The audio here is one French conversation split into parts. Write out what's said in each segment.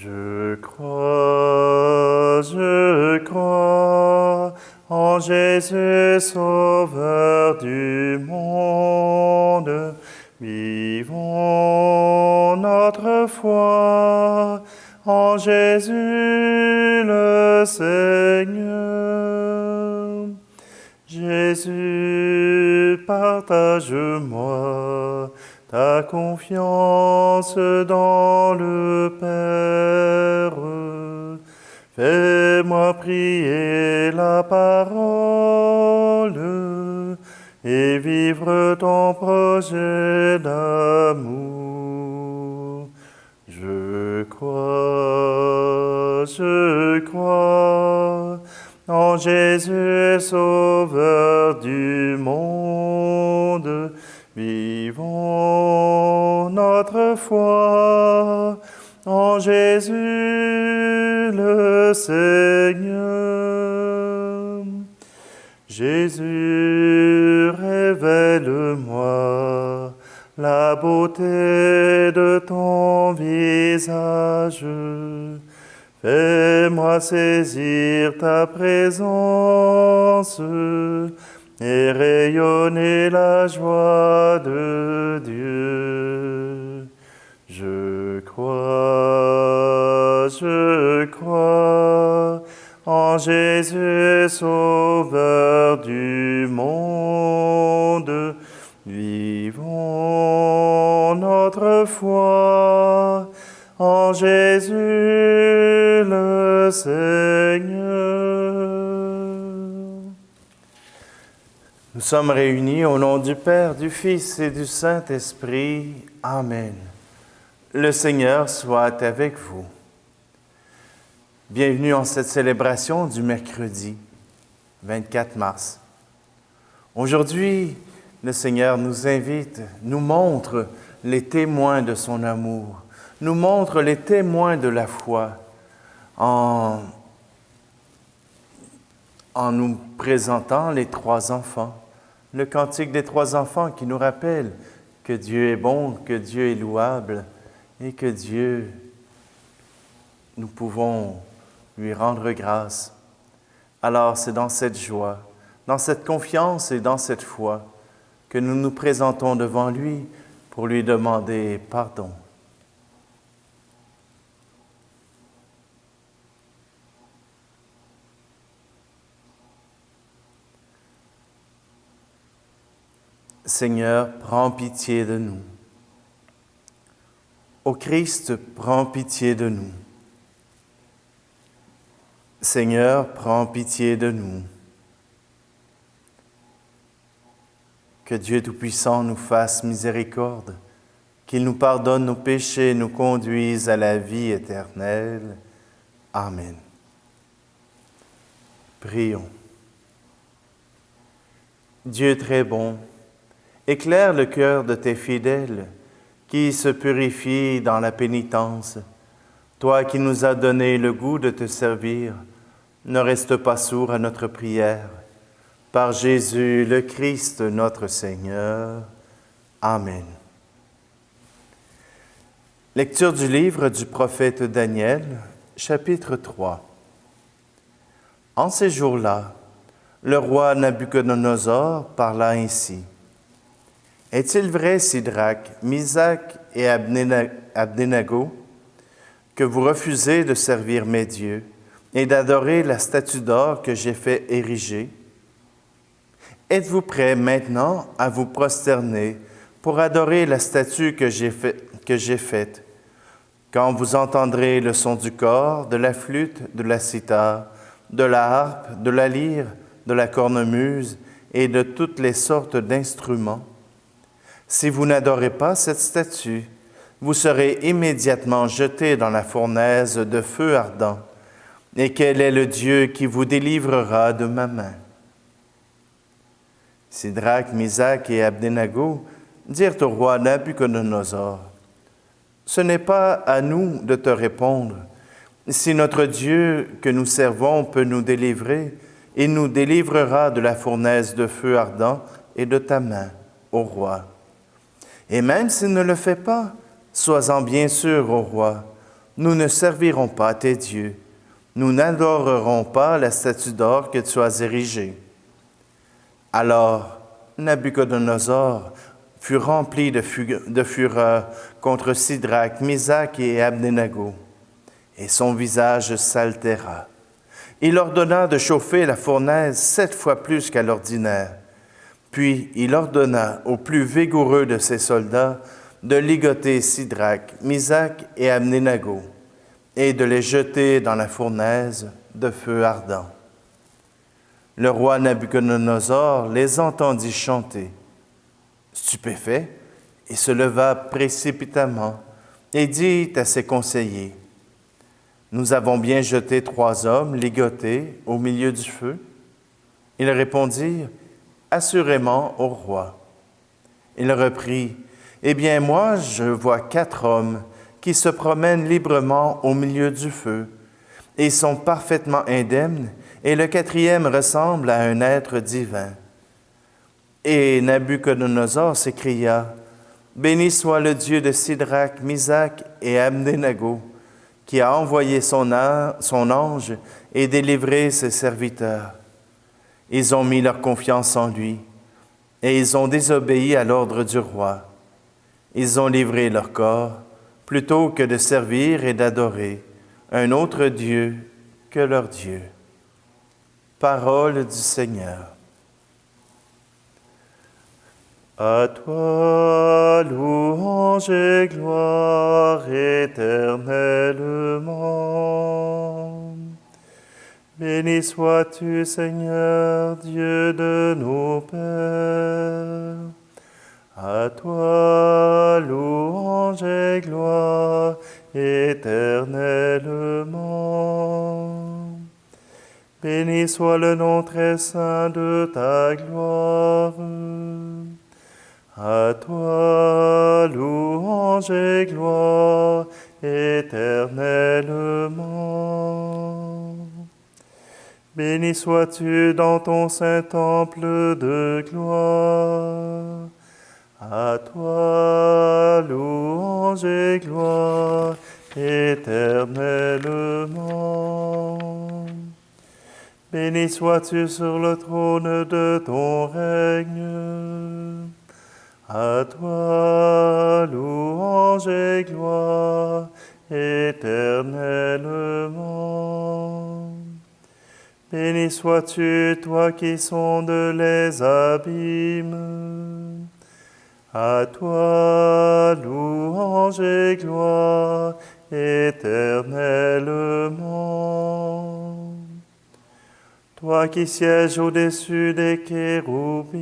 Je crois en Jésus, Sauveur du monde. Vivons notre foi en Jésus le Seigneur. Jésus, partage-moi ta confiance dans le Père. Fais-moi prier la parole et vivre ton projet d'amour. Je crois en Jésus, Sauveur du monde. Vivons notre foi en Jésus le Seigneur. Jésus, révèle-moi la beauté de ton visage. Fais-moi saisir ta présence et rayonner la joie de Dieu. Je crois en Jésus, Sauveur du monde. Vivons notre foi en Jésus le Seigneur. Nous sommes réunis au nom du Père, du Fils et du Saint-Esprit. Amen. Le Seigneur soit avec vous. Bienvenue en cette célébration du mercredi 24 mars. Aujourd'hui, le Seigneur nous invite, nous montre les témoins de son amour, nous montre les témoins de la foi en nous présentant les trois enfants. Le cantique des trois enfants qui nous rappelle que Dieu est bon, que Dieu est louable et que Dieu, nous pouvons lui rendre grâce. Alors c'est dans cette joie, dans cette confiance et dans cette foi que nous nous présentons devant lui pour lui demander pardon. Seigneur, prends pitié de nous. Ô Christ, prends pitié de nous. Seigneur, prends pitié de nous. Que Dieu Tout-Puissant nous fasse miséricorde, qu'il nous pardonne nos péchés et nous conduise à la vie éternelle. Amen. Prions. Dieu très bon, éclaire le cœur de tes fidèles qui se purifient dans la pénitence. Toi qui nous as donné le goût de te servir, ne reste pas sourd à notre prière. Par Jésus le Christ, notre Seigneur. Amen. Lecture du livre du prophète Daniel, chapitre 3. En ces jours-là, le roi Nabuchodonosor parla ainsi. Est-il vrai, Sidrac, Misac et Abdenago, que vous refusez de servir mes dieux et d'adorer la statue d'or que j'ai fait ériger? Êtes-vous prêts maintenant à vous prosterner pour adorer la statue que j'ai faite, quand vous entendrez le son du cor, de la flûte, de la cithare, de la harpe, de la lyre, de la cornemuse et de toutes les sortes d'instruments? Si vous n'adorez pas cette statue, vous serez immédiatement jetés dans la fournaise de feu ardent. Et quel est le Dieu qui vous délivrera de ma main? Sidrac, Misac et Abdenago dirent au roi Nabuchodonosor, « Ce n'est pas à nous de te répondre. Si notre Dieu que nous servons peut nous délivrer, il nous délivrera de la fournaise de feu ardent et de ta main, ô roi. Et même s'il ne le fait pas, sois-en bien sûr, ô roi, nous ne servirons pas tes dieux, nous n'adorerons pas la statue d'or que tu as érigée. » Alors Nabuchodonosor fut rempli de fureur contre Sidrac, Misac et Abdenago, et son visage s'altéra. Il ordonna de chauffer la fournaise 7 fois plus qu'à l'ordinaire. Puis il ordonna aux plus vigoureux de ses soldats de ligoter Sidrac, Misac et Abdenago, et de les jeter dans la fournaise de feu ardent. Le roi Nabuchodonosor les entendit chanter. Stupéfait, il se leva précipitamment et dit à ses conseillers, « Nous avons bien jeté 3 hommes ligotés au milieu du feu. » Ils répondirent, « Assurément au roi. » Il reprit, « Eh bien, moi, je vois 4 hommes qui se promènent librement au milieu du feu, et sont parfaitement indemnes, et le 4e ressemble à un être divin. » Et Nabuchodonosor s'écria, « Béni soit le Dieu de Sidrac, Misac et Abdenago, qui a envoyé son ange et délivré ses serviteurs. Ils ont mis leur confiance en lui, et ils ont désobéi à l'ordre du roi. Ils ont livré leur corps plutôt que de servir et d'adorer un autre Dieu que leur Dieu. » Parole du Seigneur. À toi, louange et gloire éternellement. Béni sois-tu, Seigneur, Dieu de nos pères. À toi, louange et gloire éternellement. Béni soit le nom très saint de ta gloire. À toi, louange et gloire éternellement. Béni sois-tu dans ton saint temple de gloire. À toi, louange et gloire éternellement. Béni sois-tu sur le trône de ton règne. À toi, louange et gloire éternellement. Béni sois-tu, toi qui sondes les abîmes. À toi, louange et gloire éternellement. Toi qui sièges au-dessus des kéroubim.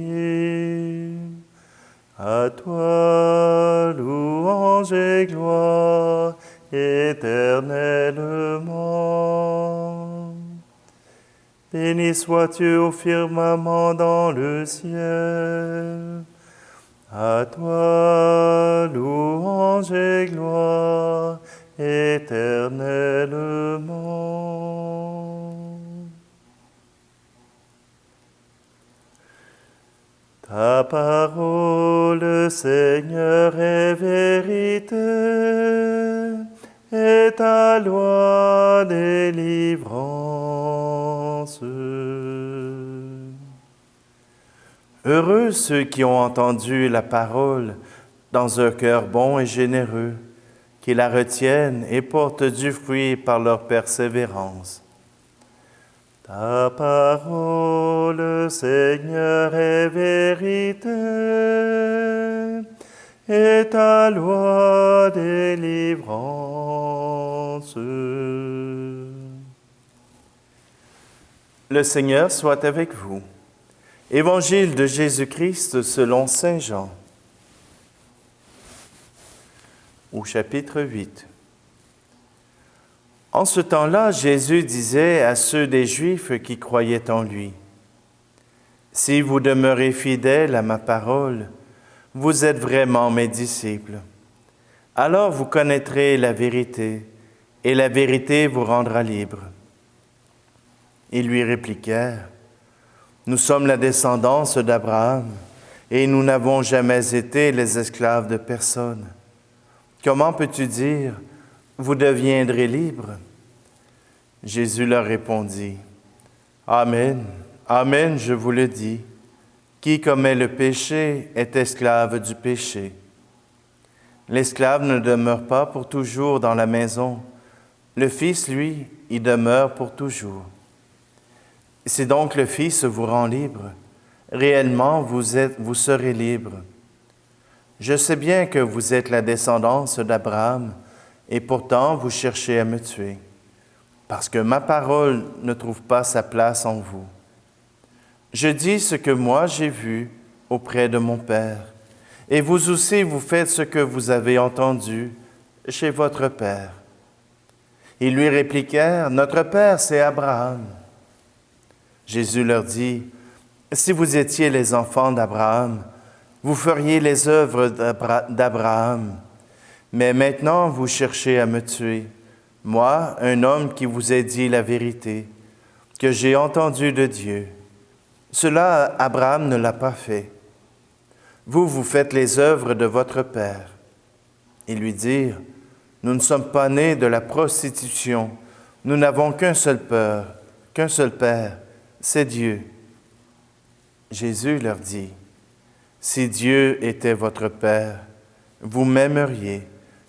À toi, louange et gloire éternellement. Béni sois-tu au firmament dans le ciel. À toi, louange et gloire éternellement. Ta parole, Seigneur, est vérité, et ta loi délivrance. Heureux ceux qui ont entendu la parole dans un cœur bon et généreux, qui la retiennent et portent du fruit par leur persévérance. Ta parole, Seigneur, est vérité, et ta loi délivrance. Le Seigneur soit avec vous. Évangile de Jésus-Christ selon saint Jean. Au chapitre 8. En ce temps-là, Jésus disait à ceux des Juifs qui croyaient en lui, « Si vous demeurez fidèles à ma parole, vous êtes vraiment mes disciples. Alors vous connaîtrez la vérité, et la vérité vous rendra libre. » Ils lui répliquèrent, « Nous sommes la descendance d'Abraham, et nous n'avons jamais été les esclaves de personne. Comment peux-tu dire, vous deviendrez libres. Jésus leur répondit, Amen, Amen, je vous le dis, qui commet le péché est esclave du péché. L'esclave ne demeure pas pour toujours dans la maison, le Fils, lui, y demeure pour toujours. Si donc le Fils vous rend libre, réellement vous serez libre. Je sais bien que vous êtes la descendance d'Abraham, et pourtant vous cherchez à me tuer, parce que ma parole ne trouve pas sa place en vous. Je dis ce que moi j'ai vu auprès de mon Père, et vous aussi vous faites ce que vous avez entendu chez votre Père. Ils lui répliquèrent, Notre Père, c'est Abraham. Jésus leur dit, Si vous étiez les enfants d'Abraham, vous feriez les œuvres d'Abraham. Mais maintenant, vous cherchez à me tuer, moi, un homme qui vous ai dit la vérité, que j'ai entendu de Dieu. Cela, Abraham ne l'a pas fait. Vous faites les œuvres de votre père. Ils lui dirent, Nous ne sommes pas nés de la prostitution, nous n'avons qu'un seul Père, c'est Dieu. Jésus leur dit, Si Dieu était votre Père, vous m'aimeriez,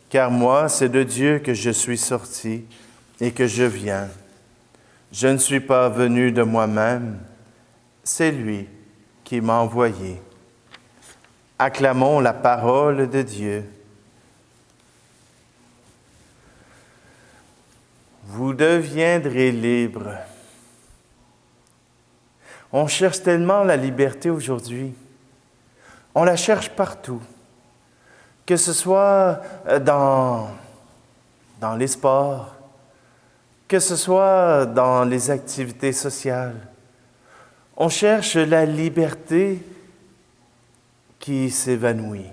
car moi, c'est de Dieu que je suis sorti et que je viens. Je ne suis pas venu de moi-même, c'est lui qui m'a envoyé. Acclamons la parole de Dieu. Vous deviendrez libres. On cherche tellement la liberté aujourd'hui. On la cherche partout. Que ce soit dans les sports, que ce soit dans les activités sociales. On cherche la liberté qui s'évanouit.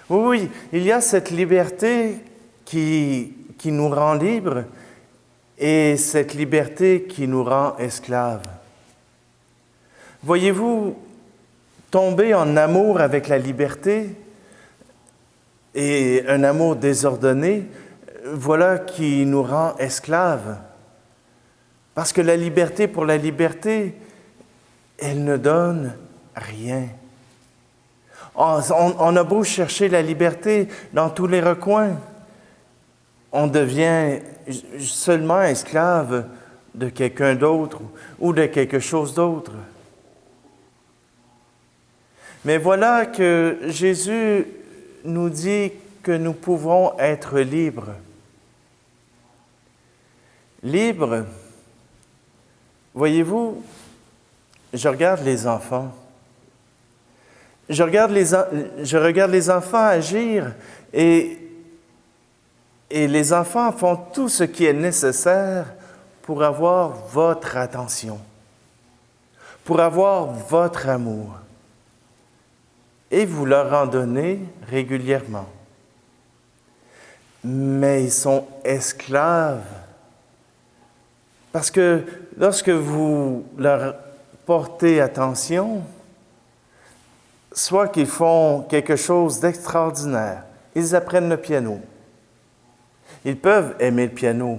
Oui, il y a cette liberté qui nous rend libres et cette liberté qui nous rend esclaves. Voyez-vous, tomber en amour avec la liberté et un amour désordonné, voilà qui nous rend esclaves. Parce que la liberté pour la liberté, elle ne donne rien. On a beau chercher la liberté dans tous les recoins, on devient seulement esclave de quelqu'un d'autre ou de quelque chose d'autre. Mais voilà que Jésus nous dit que nous pouvons être libres. Libres, voyez-vous, je regarde les enfants. Je regarde les enfants agir et les enfants font tout ce qui est nécessaire pour avoir votre attention, pour avoir votre amour. Et vous leur en donnez régulièrement. Mais ils sont esclaves. Parce que lorsque vous leur portez attention, soit qu'ils font quelque chose d'extraordinaire, ils apprennent le piano. Ils peuvent aimer le piano,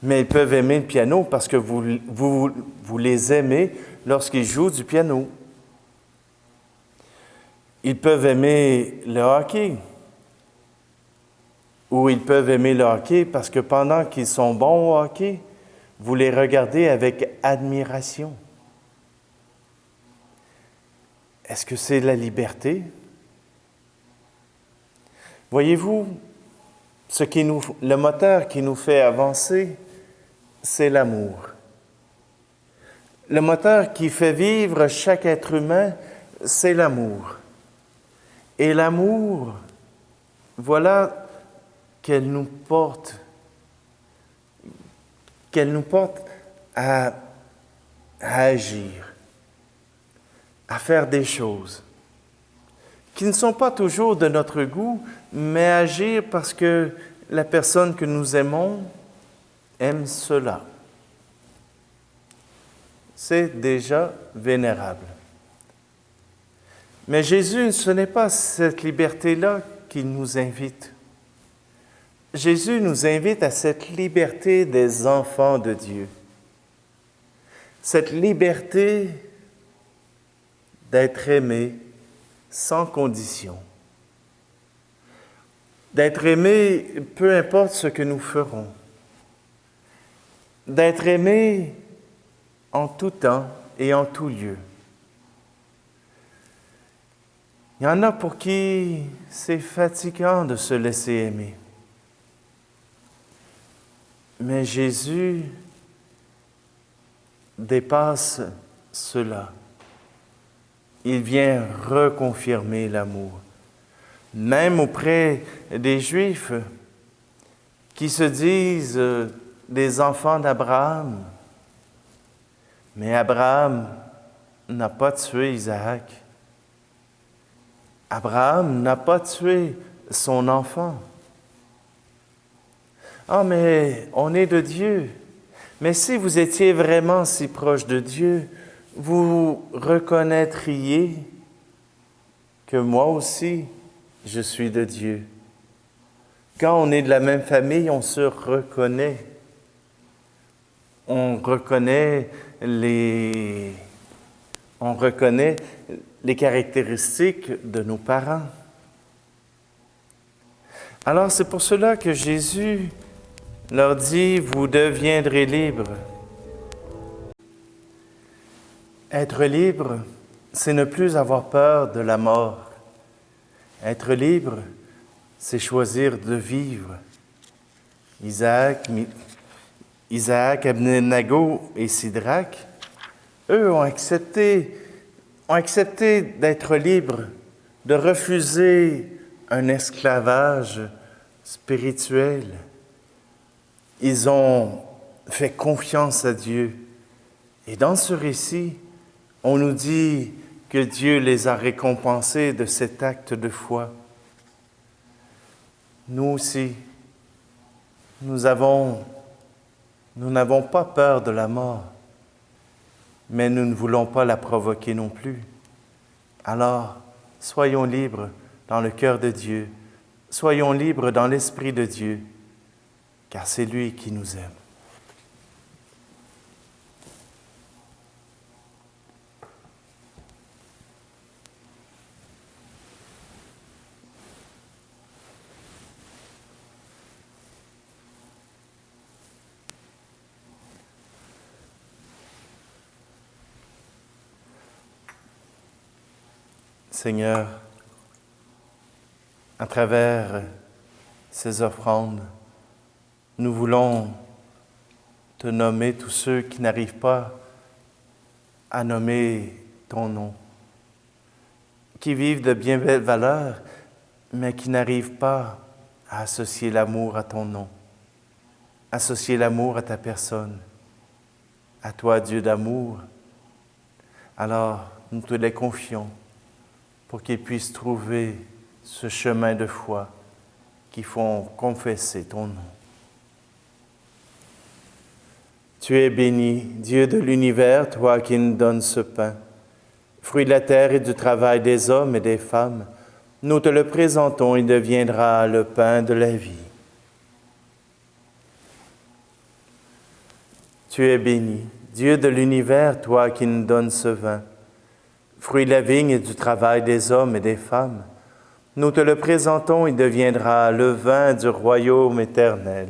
mais ils peuvent aimer le piano parce que vous les aimez lorsqu'ils jouent du piano. Ils peuvent aimer le hockey, ou ils peuvent aimer le hockey parce que pendant qu'ils sont bons au hockey, vous les regardez avec admiration. Est-ce que c'est la liberté? Voyez-vous, le moteur qui nous fait avancer, c'est l'amour. Le moteur qui fait vivre chaque être humain, c'est l'amour. Et l'amour, voilà qu'elle nous porte à agir, à faire des choses qui ne sont pas toujours de notre goût, mais agir parce que la personne que nous aimons aime cela. C'est déjà vénérable. Mais Jésus, ce n'est pas cette liberté-là qu'il nous invite. Jésus nous invite à cette liberté des enfants de Dieu. Cette liberté d'être aimé sans condition. D'être aimé peu importe ce que nous ferons. D'être aimé en tout temps et en tout lieu. Il y en a pour qui c'est fatigant de se laisser aimer. Mais Jésus dépasse cela. Il vient reconfirmer l'amour. Même auprès des Juifs qui se disent des enfants d'Abraham. Mais Abraham n'a pas tué Isaac. Abraham n'a pas tué son enfant. Ah, mais on est de Dieu. Mais si vous étiez vraiment si proche de Dieu, vous reconnaîtriez que moi aussi, je suis de Dieu. Quand on est de la même famille, on se reconnaît. On reconnaît les caractéristiques de nos parents. Alors c'est pour cela que Jésus leur dit, vous deviendrez libres. Être libre, c'est ne plus avoir peur de la mort. Être libre, c'est choisir de vivre. Isaac, Abednego et Sidrac, eux ont accepté d'être libres, de refuser un esclavage spirituel. Ils ont fait confiance à Dieu. Et dans ce récit, on nous dit que Dieu les a récompensés de cet acte de foi. Nous aussi, nous n'avons pas peur de la mort, mais nous ne voulons pas la provoquer non plus. Alors, soyons libres dans le cœur de Dieu, soyons libres dans l'Esprit de Dieu, car c'est lui qui nous aime. Seigneur, à travers ces offrandes, nous voulons te nommer tous ceux qui n'arrivent pas à nommer ton nom, qui vivent de bien belles valeurs, mais qui n'arrivent pas à associer l'amour à ton nom, associer l'amour à ta personne, à toi, Dieu d'amour. Alors, nous te les confions pour qu'ils puissent trouver ce chemin de foi qui font confesser ton nom. Tu es béni, Dieu de l'univers, toi qui nous donnes ce pain, fruit de la terre et du travail des hommes et des femmes. Nous te le présentons, il deviendra le pain de la vie. Tu es béni, Dieu de l'univers, toi qui nous donnes ce vin, fruit de la vigne et du travail des hommes et des femmes. Nous te le présentons, il deviendra le vin du royaume éternel.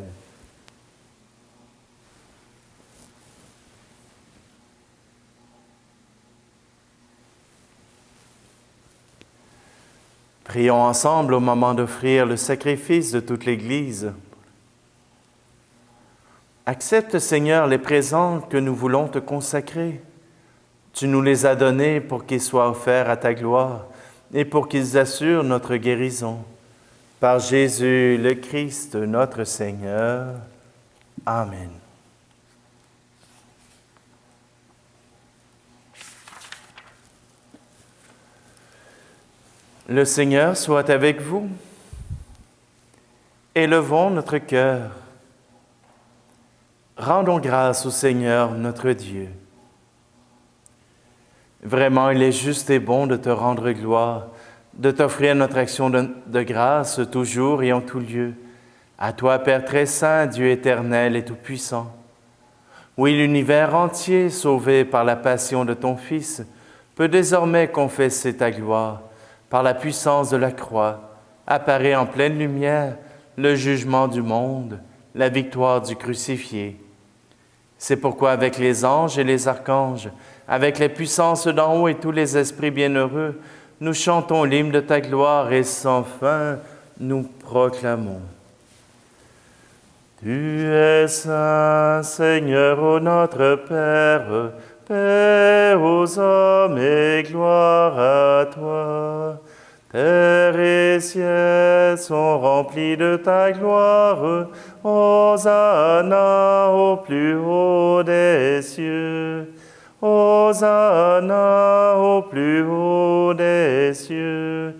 Prions ensemble au moment d'offrir le sacrifice de toute l'Église. Accepte, Seigneur, les présents que nous voulons te consacrer. Tu nous les as donnés pour qu'ils soient offerts à ta gloire et pour qu'ils assurent notre guérison. Par Jésus le Christ, notre Seigneur. Amen. Le Seigneur soit avec vous. Élevons notre cœur. Rendons grâce au Seigneur notre Dieu. Vraiment, il est juste et bon de te rendre gloire, de t'offrir notre action de grâce toujours et en tout lieu, À toi, Père très saint, Dieu éternel et tout-puissant. Oui, l'univers entier, sauvé par la passion de ton Fils, peut désormais confesser ta gloire. Par la puissance de la croix, apparaît en pleine lumière le jugement du monde, la victoire du crucifié. C'est pourquoi avec les anges et les archanges, avec les puissances d'en haut et tous les esprits bienheureux, nous chantons l'hymne de ta gloire et sans fin nous proclamons. Tu es saint, Seigneur, ô notre Père, paix aux hommes et gloire à toi. Terre et ciel sont remplis de ta gloire, Hosanna au plus haut des cieux. Hosanna au plus haut des cieux.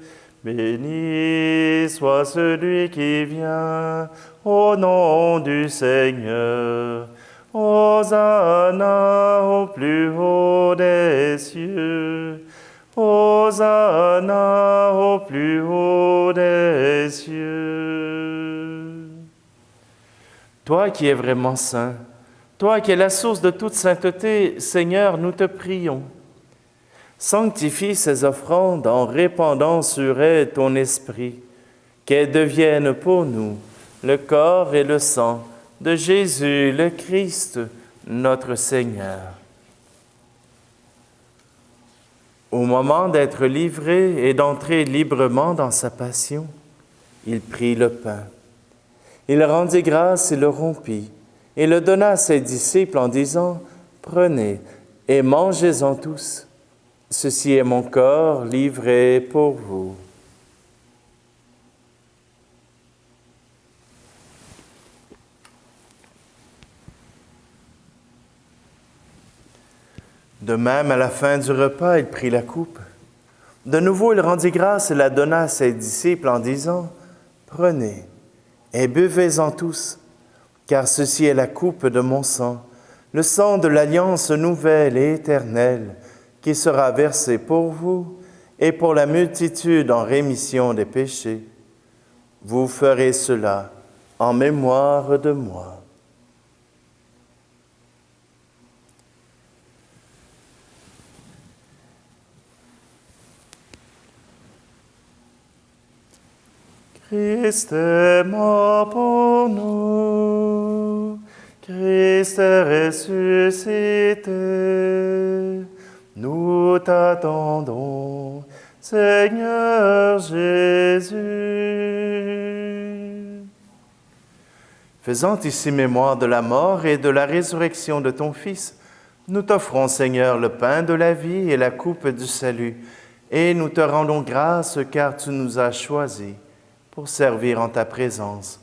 Béni soit celui qui vient au nom du Seigneur. Hosanna au plus haut des cieux. Hosanna au plus haut des cieux. Toi qui es vraiment saint, toi qui es la source de toute sainteté, Seigneur, nous te prions. Sanctifie ces offrandes en répandant sur elles ton esprit, qu'elles deviennent pour nous le corps et le sang de Jésus le Christ, notre Seigneur. Au moment d'être livré et d'entrer librement dans sa passion, il prit le pain. Il rendit grâce et le rompit, et le donna à ses disciples en disant, « Prenez et mangez-en tous. Ceci est mon corps livré pour vous. » De même, à la fin du repas, il prit la coupe. De nouveau, il rendit grâce et la donna à ses disciples en disant, « Prenez et buvez-en tous, car ceci est la coupe de mon sang, le sang de l'alliance nouvelle et éternelle, qui sera versé pour vous et pour la multitude en rémission des péchés. Vous ferez cela en mémoire de moi. » Christ est mort pour nous, Christ est ressuscité. Nous t'attendons, Seigneur Jésus. Faisant ici mémoire de la mort et de la résurrection de ton Fils, nous t'offrons, Seigneur, le pain de la vie et la coupe du salut, et nous te rendons grâce car tu nous as choisis pour servir en ta présence.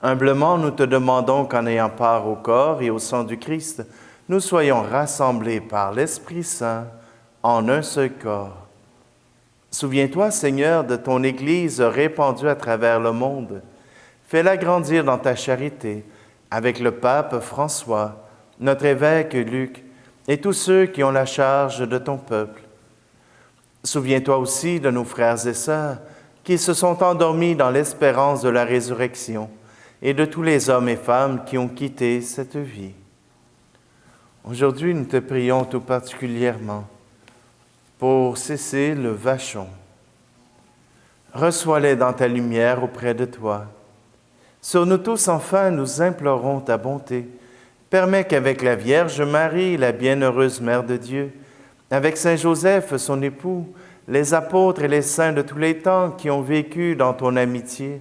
Humblement, nous te demandons qu'en ayant part au corps et au sang du Christ, nous soyons rassemblés par l'Esprit Saint en un seul corps. Souviens-toi, Seigneur, de ton Église répandue à travers le monde. Fais-la grandir dans ta charité avec le pape François, notre évêque Luc et tous ceux qui ont la charge de ton peuple. Souviens-toi aussi de nos frères et sœurs qui se sont endormis dans l'espérance de la résurrection, et de tous les hommes et femmes qui ont quitté cette vie. Aujourd'hui, nous te prions tout particulièrement pour Cécile Vachon. Reçois-les dans ta lumière auprès de toi. Sur nous tous, enfin, nous implorons ta bonté. Permets qu'avec la Vierge Marie, la bienheureuse Mère de Dieu, avec Saint Joseph, son époux, les apôtres et les saints de tous les temps qui ont vécu dans ton amitié,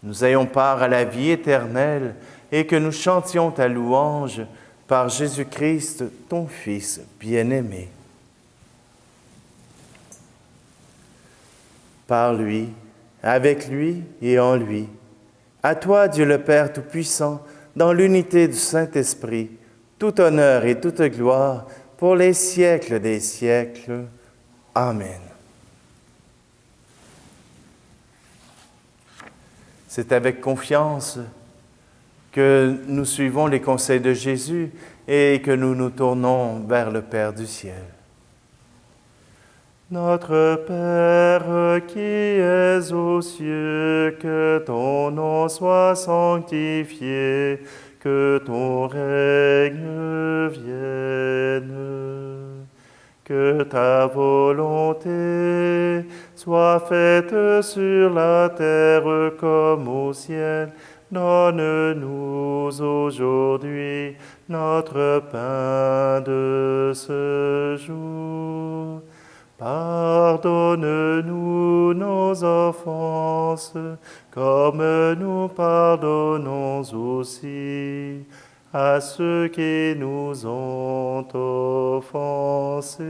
nous ayons part à la vie éternelle et que nous chantions ta louange par Jésus-Christ, ton Fils bien-aimé. Par lui, avec lui et en lui, à toi, Dieu le Père Tout-Puissant, dans l'unité du Saint-Esprit, tout honneur et toute gloire pour les siècles des siècles. Amen. C'est avec confiance que nous suivons les conseils de Jésus et que nous nous tournons vers le Père du ciel. Notre Père qui es aux cieux, que ton nom soit sanctifié, que ton règne vienne, que ta volonté soit faite sur la terre comme au ciel. Donne-nous aujourd'hui notre pain de ce jour. Pardonne-nous nos offenses, comme nous pardonnons aussi à ceux qui nous ont offensés.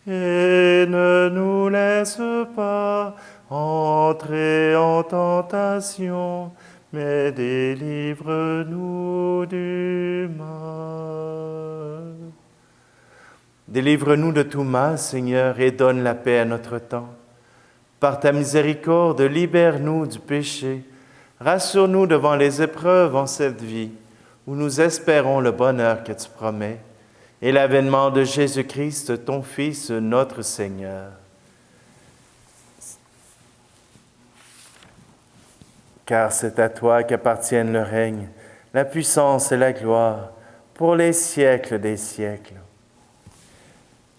Et ne nous laisse pas entrer en tentation, mais délivre-nous du mal. Délivre-nous de tout mal, Seigneur, et donne la paix à notre temps. Par ta miséricorde, libère-nous du péché. Rassure-nous devant les épreuves en cette vie, où nous espérons le bonheur que tu promets, et l'avènement de Jésus-Christ, ton Fils, notre Seigneur. Car c'est à toi qu'appartiennent le règne, la puissance et la gloire, pour les siècles des siècles.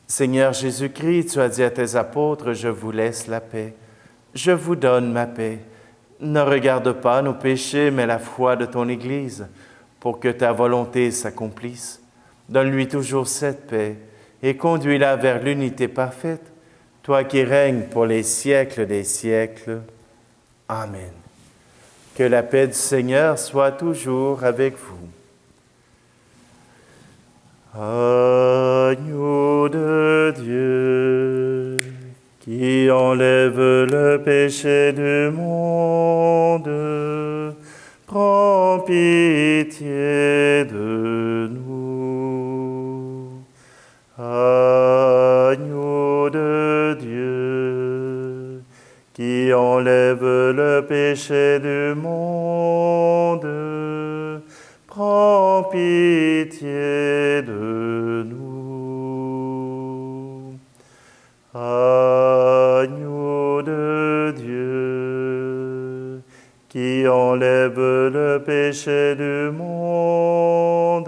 Seigneur Jésus-Christ, tu as dit à tes apôtres, « Je vous laisse la paix, je vous donne ma paix. Ne regarde pas nos péchés, mais la foi de ton Église, pour que ta volonté s'accomplisse. Donne-lui toujours cette paix et conduis-la vers l'unité parfaite, toi qui règnes pour les siècles des siècles. Amen. Que la paix du Seigneur soit toujours avec vous. Agneau de Dieu, qui enlève le péché du monde, prends pitié de nous. Agneau de Dieu, qui enlève le péché du monde, prends pitié de nous. Agneau de Dieu, qui enlève le péché du monde,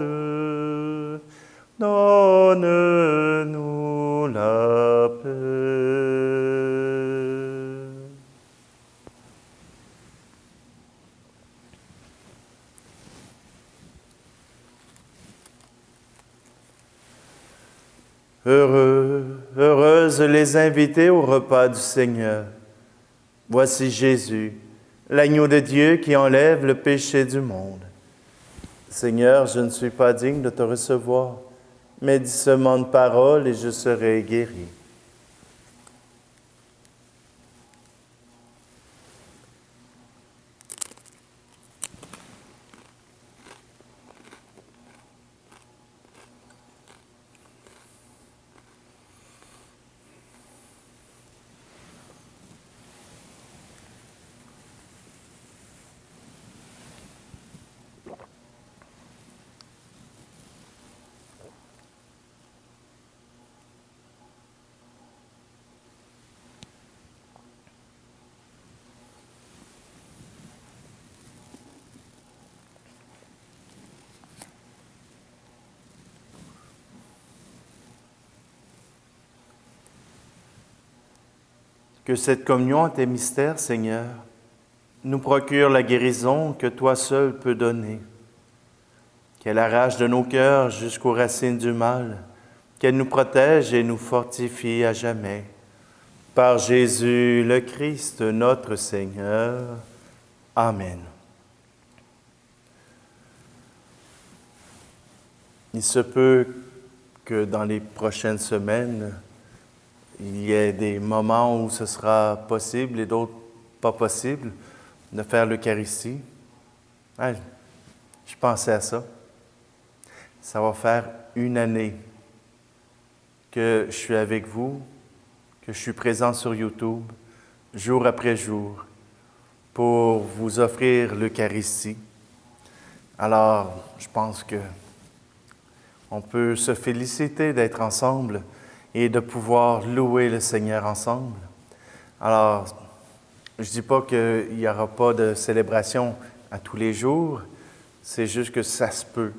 donne-nous la paix. Heureuses les invités au repas du Seigneur. Voici Jésus, l'agneau de Dieu qui enlève le péché du monde. Seigneur, je ne suis pas digne de te recevoir, mais dis seulement une parole et je serai guéri. Que cette communion à tes mystères, Seigneur, nous procure la guérison que toi seul peux donner. Qu'elle arrache de nos cœurs jusqu'aux racines du mal, qu'elle nous protège et nous fortifie à jamais. Par Jésus le Christ, notre Seigneur. Amen. Il se peut que dans les prochaines semaines, il y ait des moments où ce sera possible et d'autres pas possible de faire l'Eucharistie. Ouais, je pensais à ça. Ça va faire 1 année que je suis avec vous, que je suis présent sur YouTube, jour après jour, pour vous offrir l'Eucharistie. Alors, je pense que on peut se féliciter d'être ensemble et de pouvoir louer le Seigneur ensemble. Alors, je ne dis pas qu'il n'y aura pas de célébration à tous les jours, c'est juste que ça se peut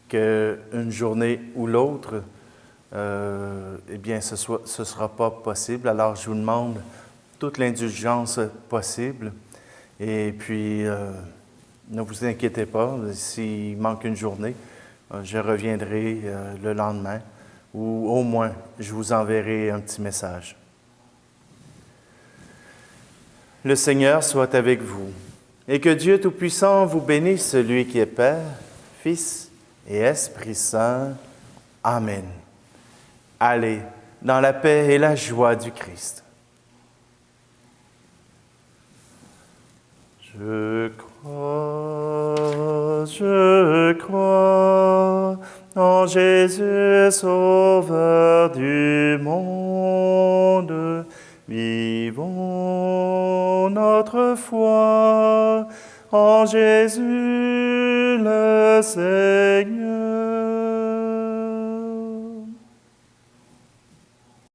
qu'une journée ou l'autre, eh bien, ce ne sera pas possible. Alors, je vous demande toute l'indulgence possible. Et puis, ne vous inquiétez pas, s'il manque une journée, je reviendrai le lendemain, ou au moins, je vous enverrai un petit message. Le Seigneur soit avec vous, et que Dieu Tout-Puissant vous bénisse, celui qui est Père, Fils et Esprit Saint. Amen. Allez dans la paix et la joie du Christ. Je crois en Jésus, Sauveur du monde. Vivons notre foi en Jésus le Seigneur.